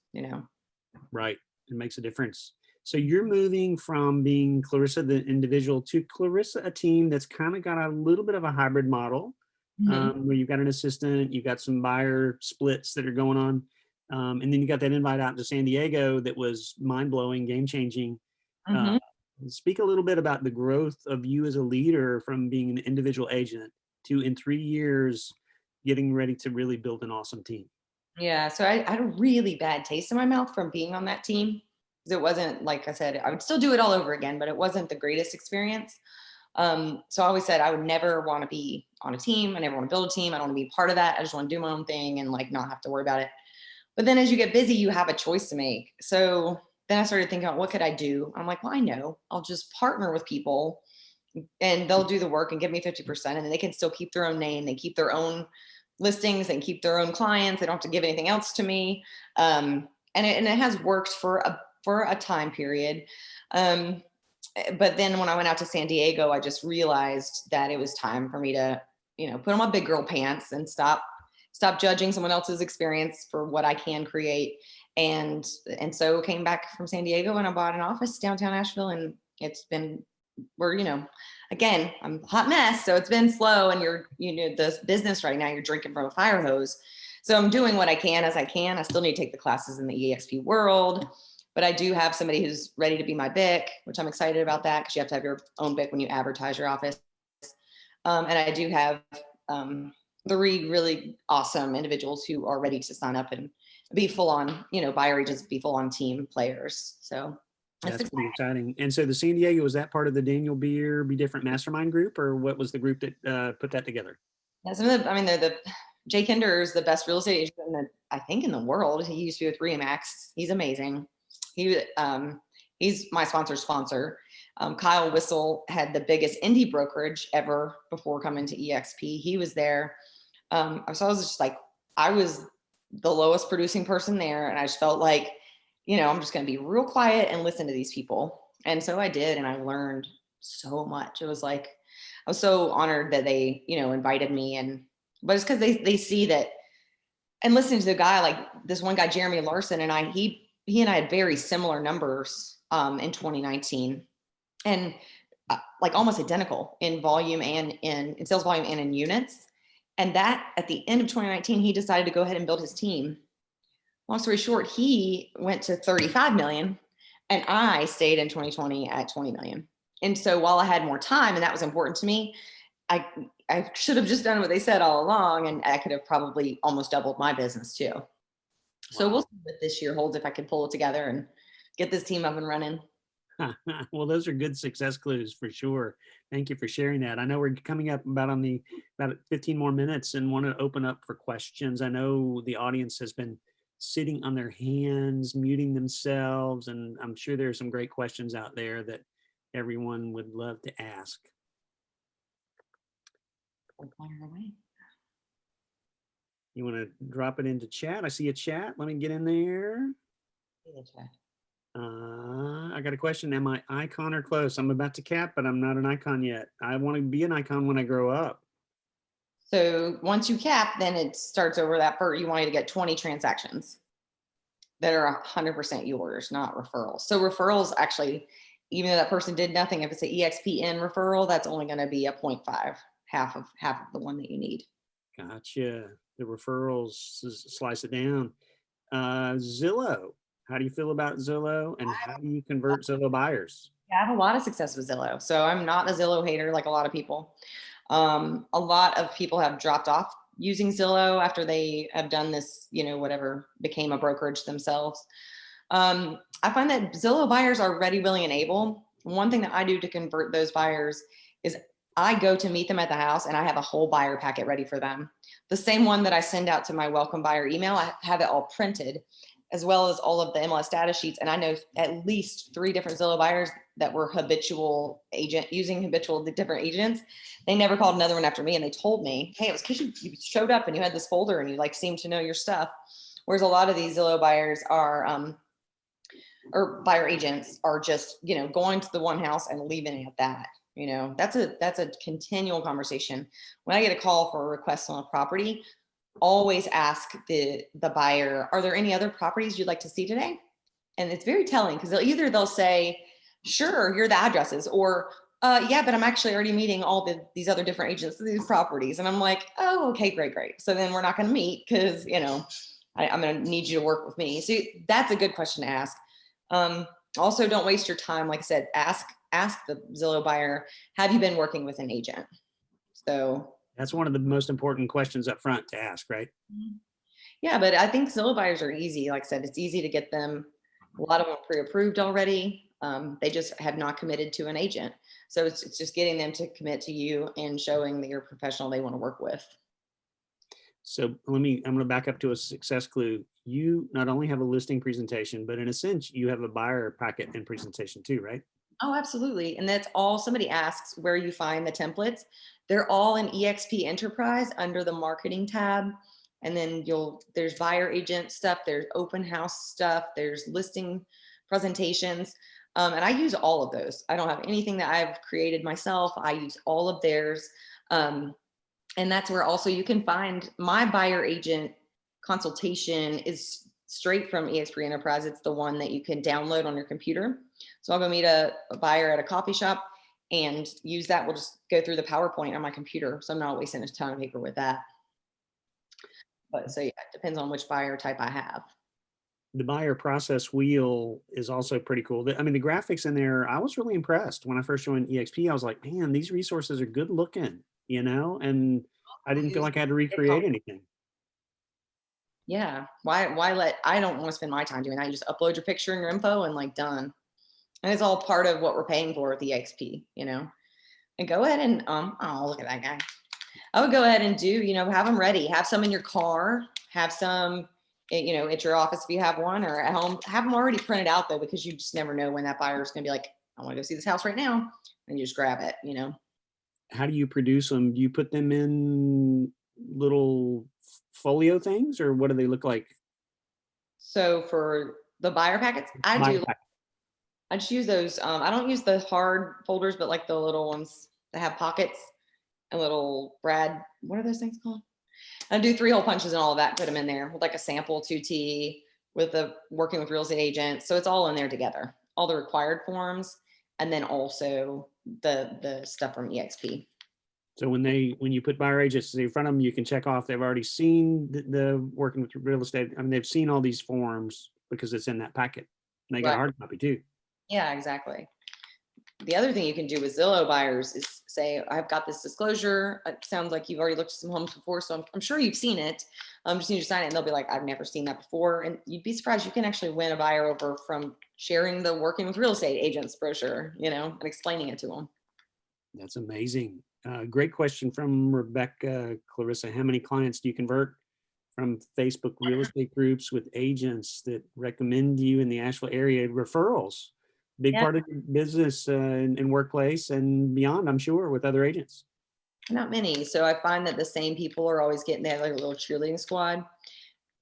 Right. It makes a difference. So you're moving from being Clarissa, the individual, to Clarissa, a team that's kind of got a little bit of a hybrid model, where you've got an assistant, you've got some buyer splits that are going on. And then you got that invite out to San Diego that was mind blowing, game changing. Mm-hmm. Speak a little bit about the growth of you as a leader from being an individual agent to, in 3 years, getting ready to really build an awesome team. Yeah. So I had a really bad taste in my mouth from being on that team. Because it wasn't, like I said, I would still do it all over again, but it wasn't the greatest experience. So I always said I would never want to be on a team. I never want to build a team. I don't want to be part of that. I just want to do my own thing and like not have to worry about it. But then as you get busy, you have a choice to make. So then I started thinking about what could I do? I'm like, well, I know, I'll just partner with people and they'll do the work and give me 50%, and then they can still keep their own name. They keep their own listings and keep their own clients. They don't have to give anything else to me. And it has worked for a time period. But then when I went out to San Diego, I just realized that it was time for me to, put on my big girl pants and stop judging someone else's experience for what I can create. And so came back from San Diego and I bought an office downtown Asheville, and again, I'm a hot mess. So it's been slow, and the business right now, you're drinking from a fire hose. So I'm doing what I can as I can. I still need to take the classes in the EXP world, but I do have somebody who's ready to be my BIC, which I'm excited about that, because you have to have your own BIC when you advertise your office. And I do have 3 really awesome individuals who are ready to sign up and be full on, buyer agents, be full on team players. So that's pretty exciting. And so the San Diego, was that part of the Daniel Beer Be Different Mastermind group, or what was the group that put that together? Yeah, they're Jay Kinder is the best real estate agent I think in the world. He used to be with Remax. He's amazing. He's my sponsor. Kyle Whistle had the biggest indie brokerage ever before coming to EXP. He was there. So I was just like, I was the lowest producing person there. And I just felt like, I'm just going to be real quiet and listen to these people. And so I did. And I learned so much. It was like, I was so honored that they, invited me. But it's because they see that, and listening to the guy, like this one guy, Jeremy Larson, and he and I had very similar numbers in 2019, and like almost identical in volume and in sales volume and in units. And that at the end of 2019, he decided to go ahead and build his team. Long story short, he went to 35 million, and I stayed in 2020 at 20 million. And so while I had more time, and that was important to me, I should have just done what they said all along, and I could have probably almost doubled my business too. Wow. So we'll see what this year holds, if I can pull it together and get this team up and running. Well, those are good success clues for sure. Thank you for sharing that. I know we're coming up about 15 more minutes and want to open up for questions. I know the audience has been sitting on their hands, muting themselves, and I'm sure there are some great questions out there that everyone would love to ask. You want to drop it into chat? I see a chat. Let me get in there. I got a question. Am I icon or close? I'm about to cap, but I'm not an icon yet. I want to be an icon when I grow up. So once you cap, then it starts over that you want to get 20 transactions that are 100% yours, not referrals. So referrals, actually, even though that person did nothing, if it's an EXPN referral, that's only going to be a 0.5. Half of the one that you need. Gotcha. The referrals, slice it down. Zillow. How do you feel about Zillow, and how do you convert Zillow buyers? Yeah, I have a lot of success with Zillow. So I'm not a Zillow hater like a lot of people. A lot of people have dropped off using Zillow after they have done this, whatever, became a brokerage themselves. I find that Zillow buyers are ready, willing, and able. One thing that I do to convert those buyers is I go to meet them at the house, and I have a whole buyer packet ready for them. The same one that I send out to my welcome buyer email, I have it all printed, as well as all of the MLS data sheets. And I know at least 3 different Zillow buyers that were using the different agents. They never called another one after me. And they told me, hey, it was because you showed up and you had this folder and you seemed to know your stuff. Whereas a lot of these Zillow buyers or buyer agents are just, going to the one house and leaving it at that. That's a continual conversation. When I get a call for a request on a property, always ask the buyer, are there any other properties you'd like to see today? And it's very telling, because they'll say, sure, here are the addresses, or yeah, but I'm actually already meeting all these other different agents for these properties. And I'm like, oh, okay, great. So then we're not going to meet, because, I'm going to need you to work with me. So that's a good question to ask. Also, don't waste your time. Like I said, ask the Zillow buyer, have you been working with an agent? So that's one of the most important questions up front to ask, right? Yeah, but I think Zillow buyers are easy. Like I said, it's easy to get them. A lot of them are pre-approved already. They just have not committed to an agent. So it's just getting them to commit to you and showing that you're a professional they want to work with. So I'm going to back up to a success clue. You not only have a listing presentation, but in a sense, you have a buyer packet and presentation too, right? Oh, absolutely. And that's all. Somebody asks where you find the templates. They're all in EXP Enterprise under the marketing tab. And then there's buyer agent stuff, there's open house stuff, there's listing presentations. And I use all of those. I don't have anything that I've created myself. I use all of theirs. Um, and that's where also you can find my buyer agent consultation is straight from EXP Enterprise. It's the one that you can download on your computer. So I'll go meet a buyer at a coffee shop and use that. We'll just go through the PowerPoint on my computer. So I'm not wasting a ton of paper with that. But so yeah, it depends on which buyer type I have. The buyer process wheel is also pretty cool. I mean, the graphics in there, I was really impressed when I first joined EXP. I was like, man, these resources are good looking, and I didn't feel like I had to recreate anything. Yeah. I don't want to spend my time doing that. You just upload your picture and your info and like done. And it's all part of what we're paying for with EXP, and go ahead and, oh, look at that guy. I would go ahead and have them ready, have some in your car, have some, at your office if you have one, or at home, have them already printed out though, because you just never know when that buyer is going to be like, I want to go see this house right now. And you just grab it, How do you produce them? Do you put them in little folio things, or what do they look like? So for the buyer packets, I just use those. I don't use the hard folders, but like the little ones that have pockets, a little what are those things called? I do 3-hole punches and all of that, put them in there with like a sample 2T with the working with real estate agents. So it's all in there together, all the required forms, and then also the stuff from EXP. So when you put buyer agents in front of them, you can check off they've already seen the working with real estate. I mean, they've seen all these forms because it's in that packet. And they got a hard copy too. Yeah, exactly. The other thing you can do with Zillow buyers is say, I've got this disclosure. It sounds like you've already looked at some homes before, so I'm sure you've seen it. Just need to sign it. And they'll be like, I've never seen that before. And you'd be surprised. You can actually win a buyer over from sharing the working with real estate agents brochure, and explaining it to them. That's amazing. Great question from Rebecca Clarissa. How many clients do you convert from Facebook real estate groups with agents that recommend you in the Asheville area? Referrals, big part of your business and workplace and beyond, I'm sure, with other agents. Not many. So I find that the same people are always getting their little cheerleading squad.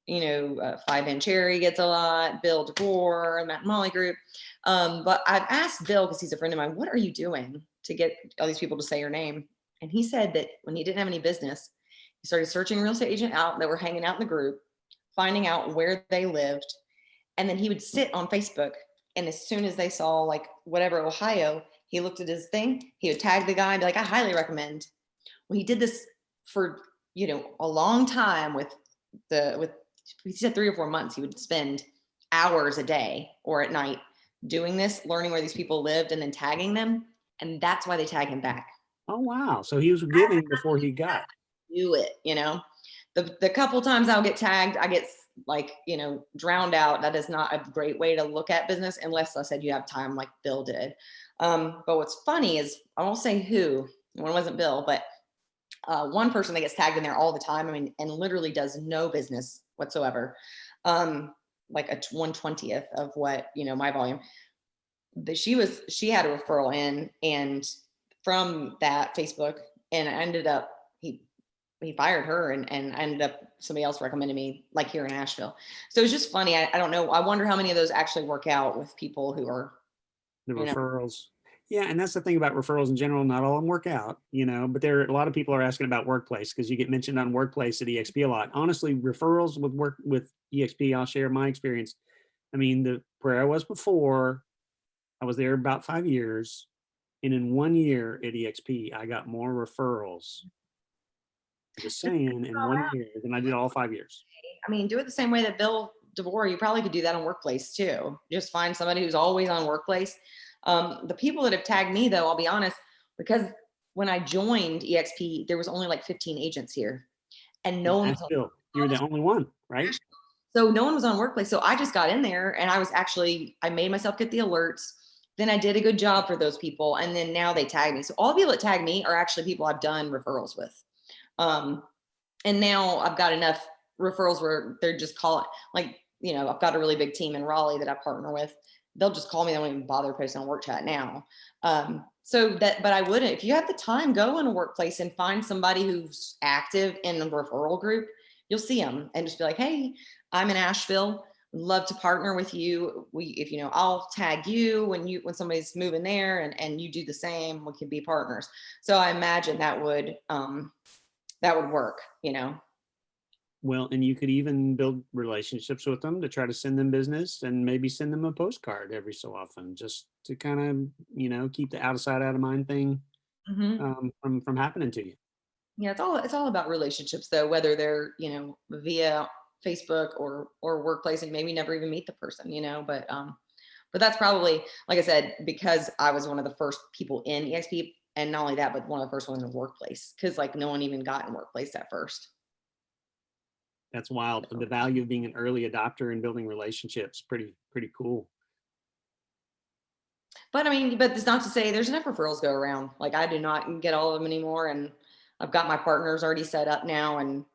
Five Inch Cherry gets a lot, Bill DeVore, Matt and Molly group. But I've asked Bill, because he's a friend of mine, what are you doing to get all these people to say your name? And he said that when he didn't have any business, he started searching real estate agent out that were hanging out in the group, finding out where they lived. And then he would sit on Facebook. And as soon as they saw like whatever, Ohio, he looked at his thing, he would tag the guy and be like, I highly recommend. Well, he did this for, a long time he said 3 or 4 months. He would spend hours a day or at night doing this, learning where these people lived and then tagging them. And that's why they tag him back. Oh, wow. So he was giving before he got. Do it, the couple times I'll get tagged, I get drowned out. That is not a great way to look at business unless I said you have time like Bill did. But what's funny is I won't say who, one wasn't Bill, but one person that gets tagged in there all the time, and literally does no business whatsoever. Like a 1/20th of what, my volume. She had a referral in, and from that Facebook, and I ended up, he fired her, and I ended up, somebody else recommended me, like here in Asheville. So it's just funny. I don't know. I wonder how many of those actually work out with people who are the referrals. Yeah, and that's the thing about referrals in general. Not all of them work out, but there are a lot of people are asking about workplace because you get mentioned on workplace at EXP a lot. Honestly, referrals with EXP, I'll share my experience. Where I was before, I was there about 5 years, and in 1 year at EXP, I got more referrals. Just saying, in 1 year than I did all 5 years. Do it the same way that Bill DeVore. You probably could do that on workplace too. Just find somebody who's always on workplace. The people that have tagged me, though, I'll be honest, because when I joined EXP, there was only like 15 agents here, and no one was on. You're the only one, right? So no one was on workplace. So I just got in there, and I made myself get the alerts. Then I did a good job for those people, and then now they tag me. So all the people that tag me are actually people I've done referrals with. And now I've got enough referrals where they're just calling, like, I've got a really big team in Raleigh that I partner with. They'll just call me. They won't even bother posting on work chat now. But I wouldn't, if you have the time, go in a workplace and find somebody who's active in the referral group. You'll see them and just be like, hey, I'm in Asheville. Love to partner with you. I'll tag you when somebody's moving there, and you do the same. We can be partners. So I imagine that would work. Well, and you could even build relationships with them to try to send them business, and maybe send them a postcard every so often, just to kind of, keep the out of sight, out of mind thing Mhm. from happening to you. Yeah, it's all about relationships though, whether they're, via Facebook or workplace, and maybe never even meet the person, but that's probably, like I said, because I was one of the first people in EXP, and not only that, but one of the first ones in the workplace, because like no one even got in workplace at first. That's wild. The value of being an early adopter and building relationships, pretty cool. But I mean, but it's not to say there's enough referrals go around. Like I do not get all of them anymore, and I've got my partners already set up now, and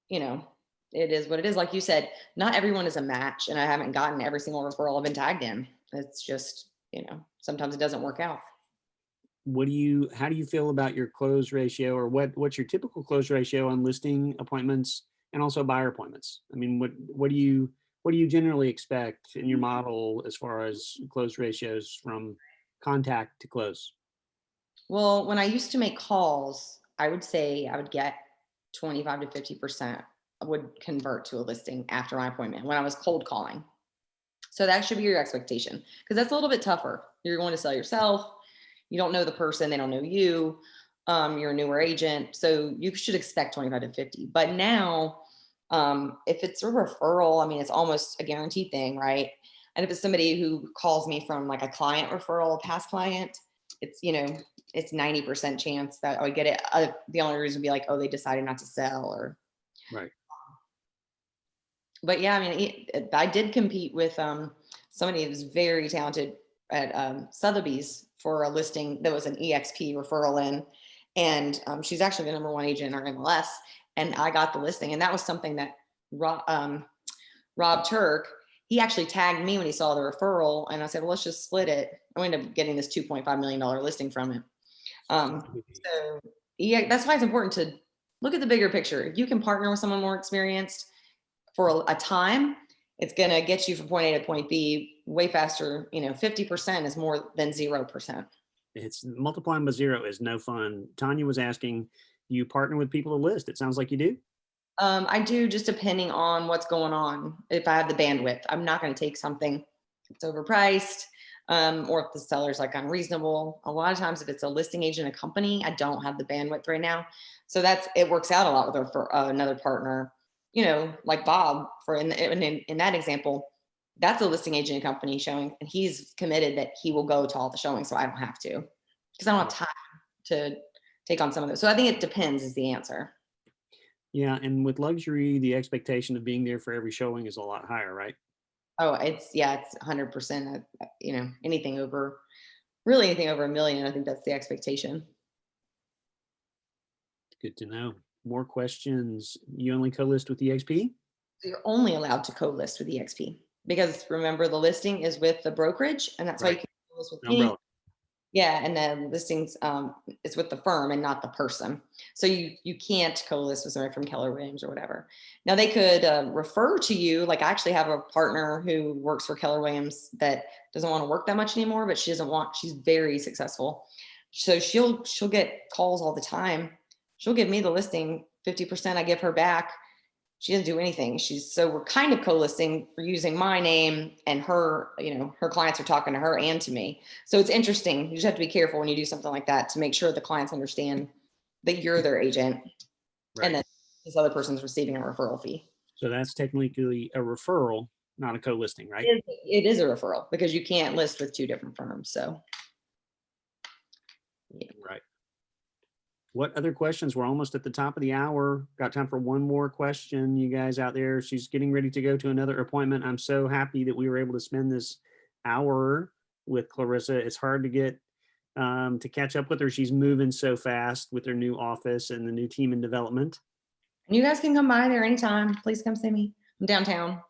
you know, it is what it is. Like you said, not everyone is a match, and I haven't gotten every single referral I've been tagged in. It's just, sometimes it doesn't work out. How do you feel about your close ratio, or what's your typical close ratio on listing appointments and also buyer appointments? I mean, what do you generally expect in your model as far as close ratios from contact to close? Well, when I used to make calls, I would say I would get 25 to 50% would convert to a listing after my appointment when I was cold calling. So that should be your expectation, because that's a little bit tougher. You're going to sell yourself. You don't know the person, they don't know you. You're a newer agent. So you should expect 25 to 50. But now, if it's a referral, I mean, it's almost a guaranteed thing, right? And if it's somebody who calls me from like a client referral, a past client, it's, it's 90% chance that I would get it. The only reason would be like, oh, they decided not to sell, or, Right. but yeah, I mean, I did compete with somebody who was very talented at Sotheby's for a listing that was an EXP referral in. And she's actually the number one agent in our MLS. And I got the listing. And that was something that Rob Turk, he actually tagged me when he saw the referral. And I said, well, let's just split it. I ended up getting this $2.5 million listing from him. So yeah, that's why it's important to look at the bigger picture. If you can partner with someone more experienced for a time, it's going to get you from point A to point B way faster. 50% is more than 0%. It's multiplying by zero is no fun. Tanya was asking, do you partner with people to list? It sounds like you do. I do, just depending on what's going on. If I have the bandwidth, I'm not going to take something that's overpriced, or if the seller's like unreasonable. A lot of times, if it's a listing agent, a company, I don't have the bandwidth right now. So it works out a lot with another partner, like Bob in that example. That's a listing agent company showing, and he's committed that he will go to all the showings. So I don't have to, because I don't have time to take on some of those. So I think it depends is the answer. Yeah, and with luxury, the expectation of being there for every showing is a lot higher, right? Oh, it's 100%. Really anything over a million, I think that's the expectation. Good to know. More questions. You only co-list with EXP? So you're only allowed to co-list with EXP, because remember the listing is with the brokerage, and that's why you Right. can co-list with me. Umbrella. Yeah, and then listings is with the firm and not the person. So you can't co-list with somebody from Keller Williams or whatever. Now they could refer to you. Like I actually have a partner who works for Keller Williams that doesn't want to work that much anymore, but she's very successful. So she'll get calls all the time. She'll give me the listing, 50% I give her back. She doesn't do anything. So we're kind of co-listing for using my name, and her, her clients are talking to her and to me. So it's interesting. You just have to be careful when you do something like that to make sure the clients understand that you're their agent, and Right. then this other person's receiving a referral fee. So that's technically a referral, not a co-listing, right? It is a referral because you can't list with two different firms. So yeah. Right. What other questions? We're almost at the top of the hour. Got time for one more question, you guys out there. She's getting ready to go to another appointment. I'm so happy that we were able to spend this hour with Clarissa. It's hard to get to catch up with her. She's moving so fast with her new office and the new team in development. And you guys can come by there anytime. Please come see me. I'm downtown.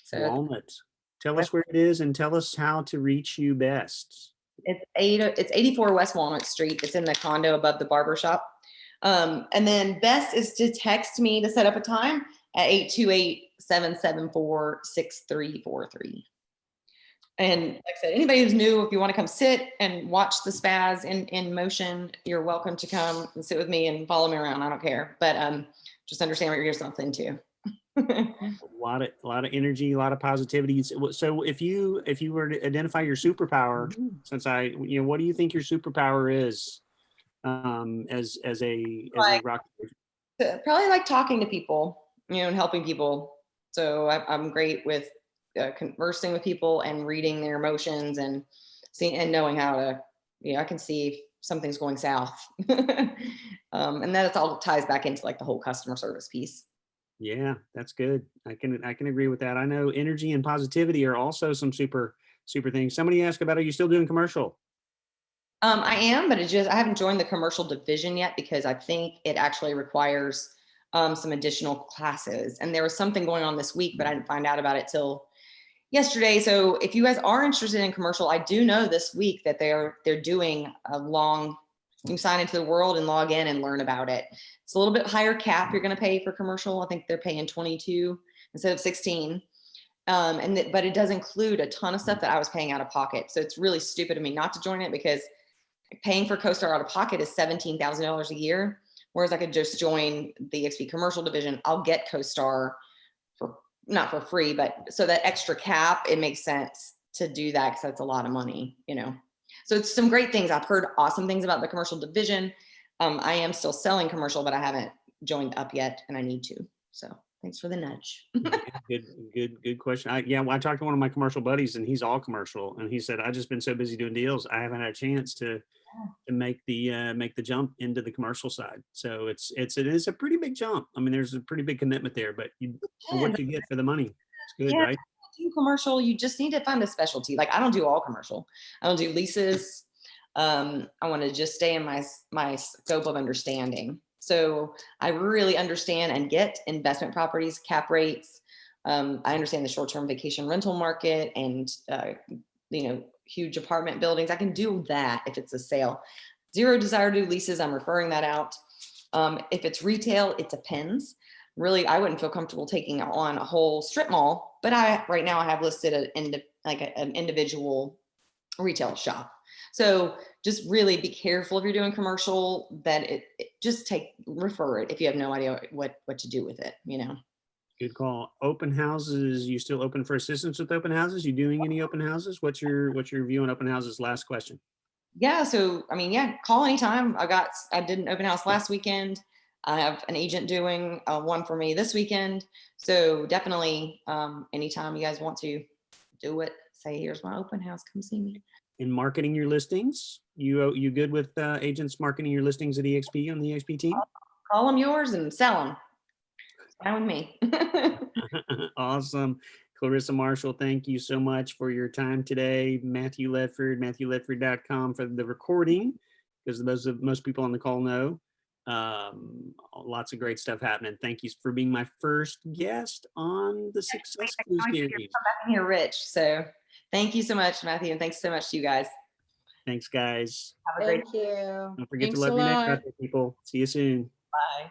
So Walnut. Tell us where it is and tell us how to reach you best. it's 84 West Walnut Street. It's in the condo above the barber shop. And then best is to text me to set up a time at 828-774-6343. And like I said, anybody who's new, if you want to come sit and watch the spaz in motion, you're welcome to come and sit with me and follow me around. I don't care, but just understand what you're yourself into. A lot of energy, a lot of positivity. So if you were to identify your superpower, since what do you think your superpower is, as a rock? Probably like talking to people, and helping people. So I'm great with conversing with people and reading their emotions and seeing and knowing how to, I can see if something's going south. And that all ties back into like the whole customer service piece. Yeah, that's good. I can agree with that. I know energy and positivity are also some super things. Somebody asked about, are you still doing commercial? I am, but I haven't joined the commercial division yet because I think it actually requires some additional classes. And there was something going on this week, but I didn't find out about it till yesterday. So if you guys are interested in commercial, I do know this week that they're doing you can sign into the world and log in and learn about it. It's a little bit higher cap you're going to pay for commercial. I think they're paying 22 instead of 16. But it does include a ton of stuff that I was paying out of pocket. So it's really stupid of me not to join it because paying for CoStar out of pocket is $17,000 a year. Whereas I could just join the EXP commercial division. I'll get CoStar not for free, but so that extra cap, it makes sense to do that because that's a lot of money, So it's some great things. I've heard awesome things about the commercial division. I am still selling commercial, but I haven't joined up yet and I need to. So thanks for the nudge. Good question. I talked to one of my commercial buddies and he's all commercial. And he said, I've just been so busy doing deals. I haven't had a chance to make the jump into the commercial side. So it is a pretty big jump. I mean, there's a pretty big commitment there, but for what you get for the money, it's good, right? Do commercial, you just need to find a specialty. Like I don't do all commercial. I don't do leases. I want to just stay in my scope of understanding. So I really understand and get investment properties, cap rates. I understand the short-term vacation rental market and huge apartment buildings. I can do that if it's a sale. Zero desire to do leases. I'm referring that out. If it's retail, it depends. Really, I wouldn't feel comfortable taking on a whole strip mall, but right now I have listed an individual retail shop. So just really be careful if you're doing commercial that refer it if you have no idea what to do with it, Good call. Open houses, you still open for assistance with open houses? You doing any open houses? What's your view on open houses? Last question. Yeah. So, call anytime. I did an open house last weekend. I have an agent doing one for me this weekend. So definitely anytime you guys want to do it, say, here's my open house, come see me. In marketing your listings, you good with agents marketing your listings at EXP on the EXP team? Call them yours and sell them. Fine with me. Awesome. Clarissa Marshall, thank you so much for your time today. Matthew Ledford, MatthewLedford.com for the recording, because most people on the call know. Lots of great stuff happening. Thank you for being my first guest on the Success Clues series. Come back in here rich. So thank you so much, Matthew. And thanks so much to you guys. Thanks, guys. Have a great Thank you. Don't forget to love your neighbor, people. See you soon. Bye.